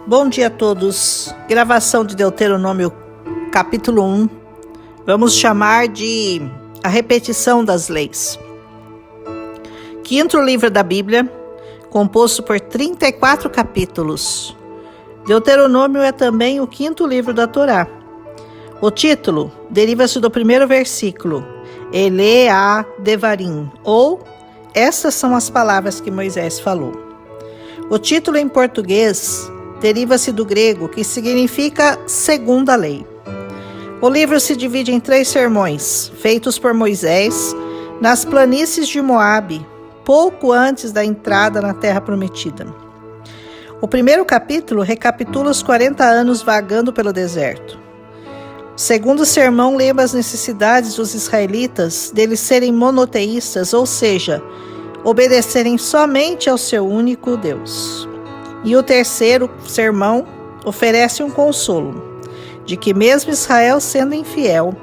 Bom dia a todos. Gravação de Deuteronômio, capítulo 1. Vamos chamar de a repetição das leis. Quinto livro da Bíblia, composto por 34 capítulos. Deuteronômio é também o quinto livro da Torá. O título deriva-se do primeiro versículo, Ele a Devarim, ou Estas são as palavras que Moisés falou. O título em português deriva-se do grego, que significa segunda lei. O livro se divide em 3 sermões, feitos por Moisés nas planícies de Moabe, pouco antes da entrada na Terra Prometida. O primeiro capítulo recapitula os 40 anos vagando pelo deserto. O segundo sermão lembra as necessidades dos israelitas deles serem monoteístas, ou seja, obedecerem somente ao seu único Deus. E o terceiro sermão oferece um consolo, de que mesmo Israel sendo infiel,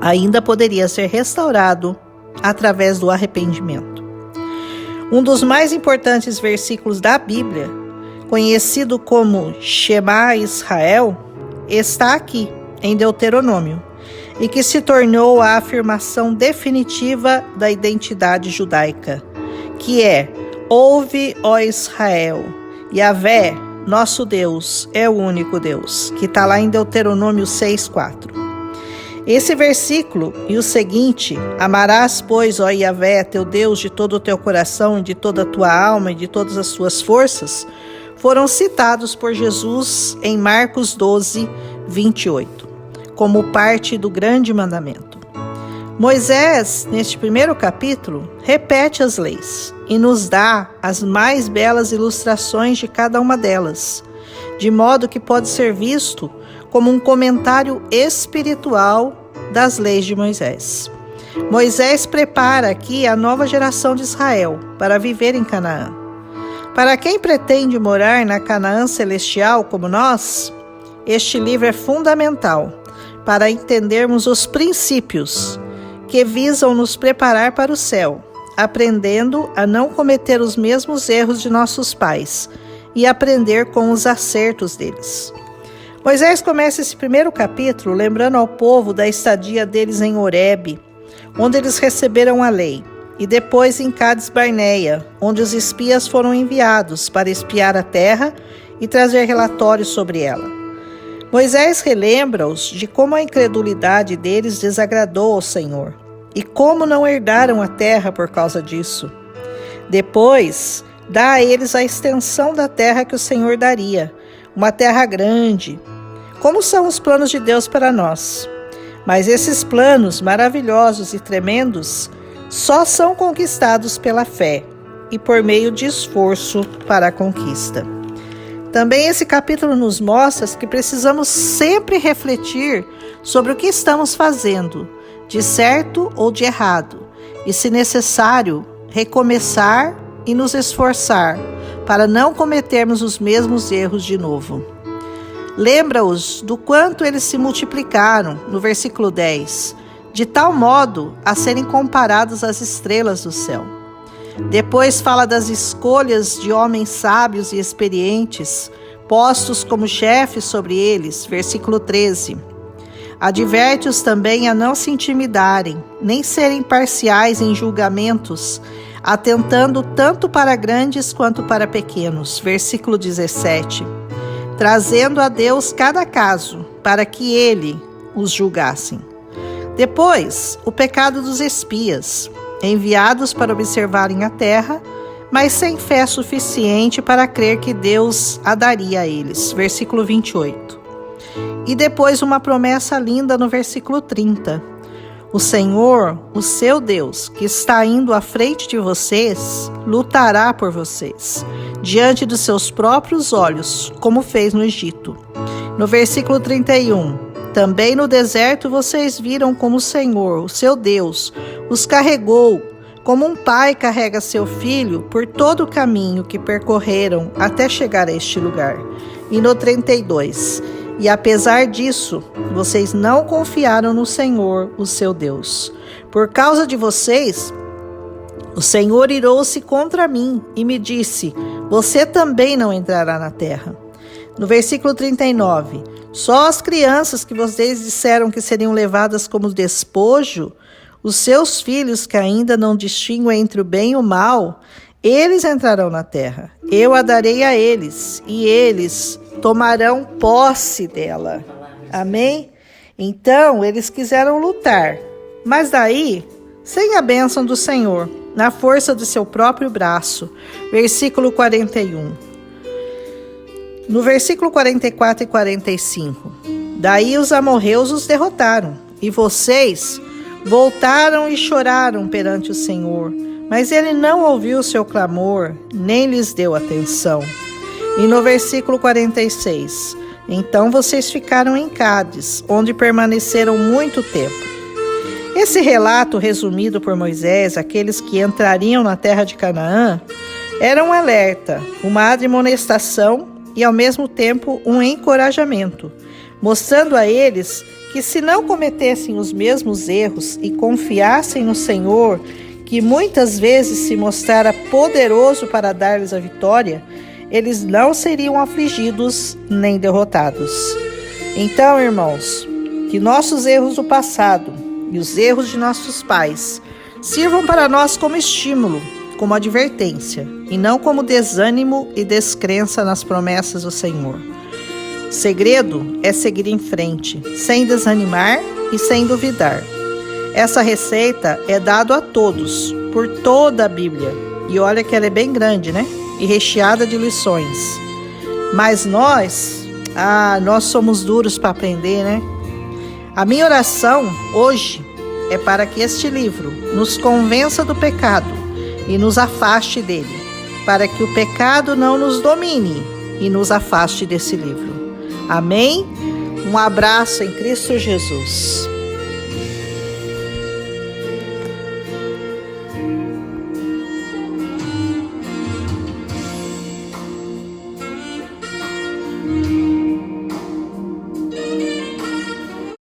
ainda poderia ser restaurado através do arrependimento. Um dos mais importantes versículos da Bíblia, conhecido como Shema Israel, está aqui, em Deuteronômio, e que se tornou a afirmação definitiva da identidade judaica, que é: Ouve, ó Israel, Yahvé, nosso Deus, é o único Deus, que está lá em Deuteronômio 6:4. Esse versículo e o seguinte, amarás, pois, ó Yahvé, teu Deus, de todo o teu coração, e de toda a tua alma, e de todas as tuas forças, foram citados por Jesus em Marcos 12:28, como parte do grande mandamento. Moisés, neste primeiro capítulo, repete as leis e nos dá as mais belas ilustrações de cada uma delas, de modo que pode ser visto como um comentário espiritual das leis de Moisés. Moisés prepara aqui a nova geração de Israel para viver em Canaã. Para quem pretende morar na Canaã celestial como nós, este livro é fundamental para entendermos os princípios que visam nos preparar para o céu, aprendendo a não cometer os mesmos erros de nossos pais e aprender com os acertos deles. Moisés começa esse primeiro capítulo lembrando ao povo da estadia deles em Horebe, onde eles receberam a lei, e depois em Cades Barneia, onde os espias foram enviados para espiar a terra e trazer relatórios sobre ela. Moisés relembra-os de como a incredulidade deles desagradou ao Senhor e como não herdaram a terra por causa disso. Depois, dá a eles a extensão da terra que o Senhor daria, uma terra grande, como são os planos de Deus para nós. Mas esses planos maravilhosos e tremendos só são conquistados pela fé e por meio de esforço para a conquista. Também esse capítulo nos mostra que precisamos sempre refletir sobre o que estamos fazendo, de certo ou de errado, e, se necessário, recomeçar e nos esforçar para não cometermos os mesmos erros de novo. Lembra-os do quanto eles se multiplicaram, no versículo 10, de tal modo a serem comparados às estrelas do céu. Depois fala das escolhas de homens sábios e experientes, postos como chefes sobre eles, versículo 13. Adverte-os também a não se intimidarem, nem serem parciais em julgamentos, atentando tanto para grandes quanto para pequenos, versículo 17. Trazendo a Deus cada caso, para que Ele os julgasse. Depois, o pecado dos espias, enviados para observarem a terra, mas sem fé suficiente para crer que Deus a daria a eles. Versículo 28. E depois uma promessa linda no versículo 30. O Senhor, o seu Deus, que está indo à frente de vocês, lutará por vocês, diante dos seus próprios olhos, como fez no Egito. No versículo 31. Também no deserto vocês viram como o Senhor, o seu Deus, os carregou, como um pai carrega seu filho por todo o caminho que percorreram até chegar a este lugar. E no 32, e apesar disso, vocês não confiaram no Senhor, o seu Deus. Por causa de vocês, o Senhor irou-se contra mim e me disse: você também não entrará na terra. No versículo 39, só as crianças que vocês disseram que seriam levadas como despojo, os seus filhos que ainda não distinguem entre o bem e o mal, eles entrarão na terra. Eu a darei a eles, e eles tomarão posse dela. Amém? Então, eles quiseram lutar, mas daí, sem a bênção do Senhor, na força do seu próprio braço. Versículo 41. No versículo 44 e 45, daí os amorreus os derrotaram, e vocês voltaram e choraram perante o Senhor, mas ele não ouviu o seu clamor, nem lhes deu atenção. E no versículo 46, então vocês ficaram em Cádiz, onde permaneceram muito tempo. Esse relato resumido por Moisés, aqueles que entrariam na terra de Canaã, era um alerta, uma admoestação e ao mesmo tempo um encorajamento, mostrando a eles que se não cometessem os mesmos erros e confiassem no Senhor, que muitas vezes se mostrara poderoso para dar-lhes a vitória, eles não seriam afligidos nem derrotados. Então, irmãos, que nossos erros do passado e os erros de nossos pais sirvam para nós como estímulo, como advertência, e não como desânimo e descrença nas promessas do Senhor. O segredo é seguir em frente, sem desanimar e sem duvidar. Essa receita é dada a todos, por toda a Bíblia. E olha que ela é bem grande, né? E recheada de lições. Mas nós somos duros para aprender, né? A minha oração hoje é para que este livro nos convença do pecado e nos afaste dele, para que o pecado não nos domine e nos afaste desse livro. Amém? Um abraço em Cristo Jesus.